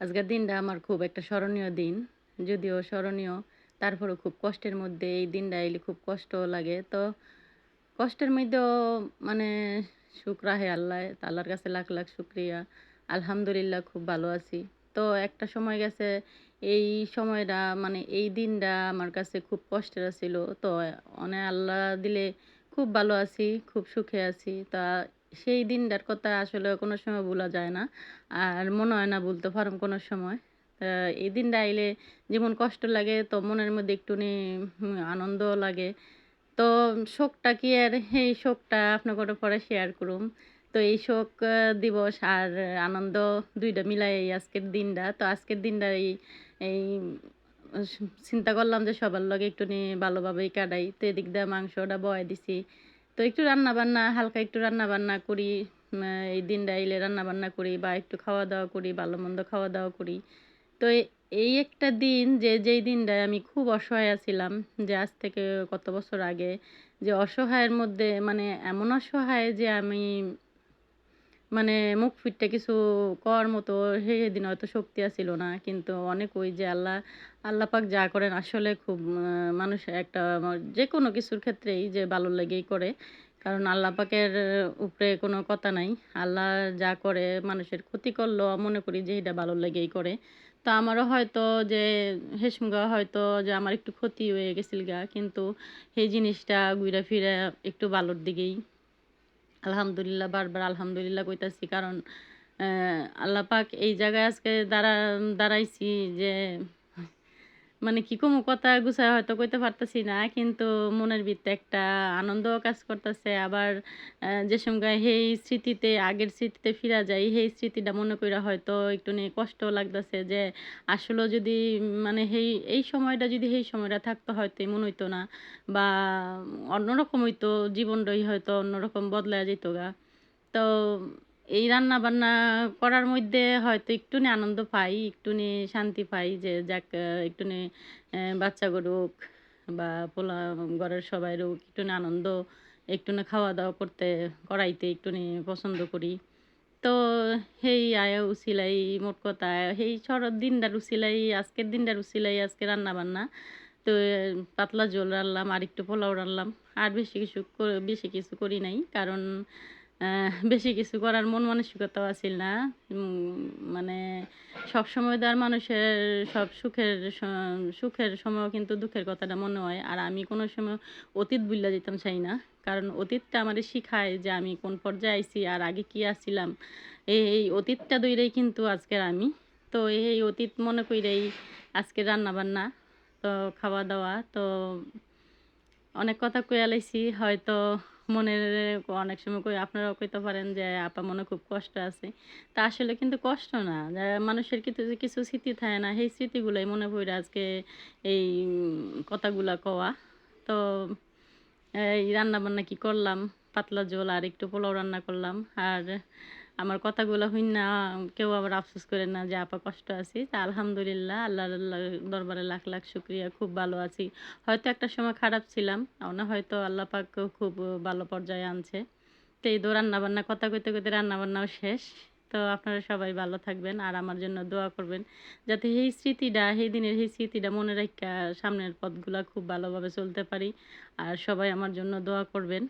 আজকের দিনটা আমার খুব একটা স্মরণীয় দিন। যদিও স্মরণীয়, তারপরেও খুব কষ্টের মধ্যে এই দিনটা এলে খুব কষ্টও লাগে। তো কষ্টের মধ্যেও মানে সুখ রাহে আল্লাহ। আল্লাহর কাছে লাখ, লাখ শুকরিয়া। আলহামদুলিল্লাহ খুব ভালো আছি। তো একটা সময় গেছে এই সময়টা এই দিনটা আমার কাছে খুব কষ্টের ছিল। তো আল্লাহ দিলে খুব ভালো আছি, খুব সুখে আছি। সেই দিনটার কথা আসলে কোনো সময় ভুলা যায় না। আর মনে হয় না ভুলতে পারুম কোনো সময়। তা এই দিনটা আইলে যেমন কষ্ট লাগে তো মনের মধ্যে একটুখানি আনন্দও লাগে। তো শোকটা কি আর এই শোকটা আপনাগরে পরে শেয়ার করুম। তো এই শোক দিবস আর আনন্দ ২ টা মিলাই এই আজকের দিনটা। তো আজকের দিনটা এই আস চিন্তা করলাম যে সবার লগে একটুখানি ভালোভাবেই কাটাই। তো এদিক দিয়ে মাংসটা বহাই দিছি। তো একটু রান্নাবান্না হালকা একটু রান্নাবান্না করি। এই দিনটা আইলে রান্নাবান্না করি বা একটু খাওয়া-দাওয়া করি, ভালো-মন্দ খাওয়া-দাওয়া করি। তো এই একটা দিন যেই দিনটায় আমি খুব অসহায় ছিলাম, যে আজ থেকে কত বছর আগে, যে অসহায়ের মধ্যে এমন অসহায় যে আমি মানে মুখ ফিটটা কিছু কওয়ার মতো সেদিন হয়তো শক্তি ছিল না। কিন্তু অনেক ওই যে আল্লাহ পাক যা করেন আসলে খুব মানুষ একটা যেকোনো কিছুর ক্ষেত্রেই যে ভালো লেগেই করে। কারণ আল্লাহ পাকের উপরে কোনো কথা নাই। আল্লাহ যা করে মানুষের ক্ষতি করলেও মনে করি যে এটা ভালো লেগেই করে। তো আমারও হয়তো যে হেসমগা হয়তো যে আমার একটু ক্ষতি হয়ে গেছিল গা। কিন্তু সেই জিনিসটা ঘুইরা ফিরা একটু ভালোর দিকেই। আলহামদুলিল্লাহ বারবার আলহামদুলিল্লাহ কইতাছি। কারণ আল্লাহ পাক এই জায়গায় আজকে দাঁড়াইছি যে কি কমু কথা গুছায় হয়তো কইতে পারতাছি না। কিন্তু মনের ভিতরে একটা আনন্দও কাজ করতাছে। আবার যে সময় সেই স্মৃতিতে আগের স্মৃতিতে ফিরা যাই, সেই স্মৃতিটা মনে কইরা হয়তো একটুখানি কষ্টও লাগতাছে যে আসলেও যদি এই সময়টা যদি সেই সময়টা থাকতো হয়তো এমন হইতো না। বা অন্যরকম হইতো, জীবনটাই হয়তো অন্যরকম বদলায়া যাইতগা। তো এই রান্না-বান্না করার মধ্যে হয়তো একটুখানি আনন্দ পাই, একটুখানি শান্তি পাই যে যাক একটুখানি বাচ্চা গরুক বা ঘরের সবাইরও একটুখানি আনন্দ, একটুখানি খাওয়া-দাওয়া করাইতে একটুখানি পছন্দ করি। তো সেই আয়া উছিলাই মোট কথা সেই দিনটার উছিলাই আজকের দিনটার উছিলাই আজকে রান্না-বান্না। তো পাতলা ঝোল রানলাম, আর একটু পোলাও রানলাম। আর বেশি কিছু করি নাই। কারণ বেশি কিছু করার মন মানসিকতাও আছিল না। মানে সবসময় তো আর মানুষের সব সুখের সময়ও কিন্তু দুঃখের কথাটা মনে হয়। আর আমি কোনো সময় অতীত ভুইল্লা যাইতাম চাই না। কারণ অতীতটা আমারে শিখায় যে আমি কোন পর্যায়ে আইছি আর আগে কি আছিলাম। এই অতীতটা ধইরাই কিন্তু আজকের আমি। তো এই অতীত মনে কইরাই আজকের রান্নাবান্না, তো খাওয়া-দাওয়া। তো অনেক কথা কইয়া লাইছি। হয়তো মনের অনেক সময় আপনারাও কইতে পারেন যে, "আপা মনে খুব কষ্ট আছে।" তা আসলে কিন্তু কষ্ট না। মানুষের কিছু স্মৃতি থাকে না? সেই স্মৃতিগুলাই মনে পইড়া আজকে এই কথাগুলা কওয়া। তো এই রান্নাবান্না কি করলাম? পাতলা ঝোল আর একটু পোলাও রান্না করলাম। আর আমার কথাগুলা হইন্যা কেউ আবার আফসোস কইরেন না যে আপা কষ্ট আছি। তা আলহামদুলিল্লাহ আল্লাহর দরবারে লাখ, লাখ শুকরিয়া খুব ভালো আছি। হয়তো একটা সময় খারাপ ছিলাম। হয়তো আল্লাহ পাক খুব ভালো পর্যায়ে আনছে। তো এই তো রান্নাবান্না কথা কইতে, কইতে রান্নাবান্নাও শেষ। তো আপনারা সবাই ভালো থাকবেন আর আমার জন্য দোয়া করবেন। যাতে সেই দিনের সেই স্মৃতিটা মনে রাইখা সামনের পথগুলা খুব ভালোভাবে চলতে পারি। আর সবাই আমার জন্য দোয়া করবেন।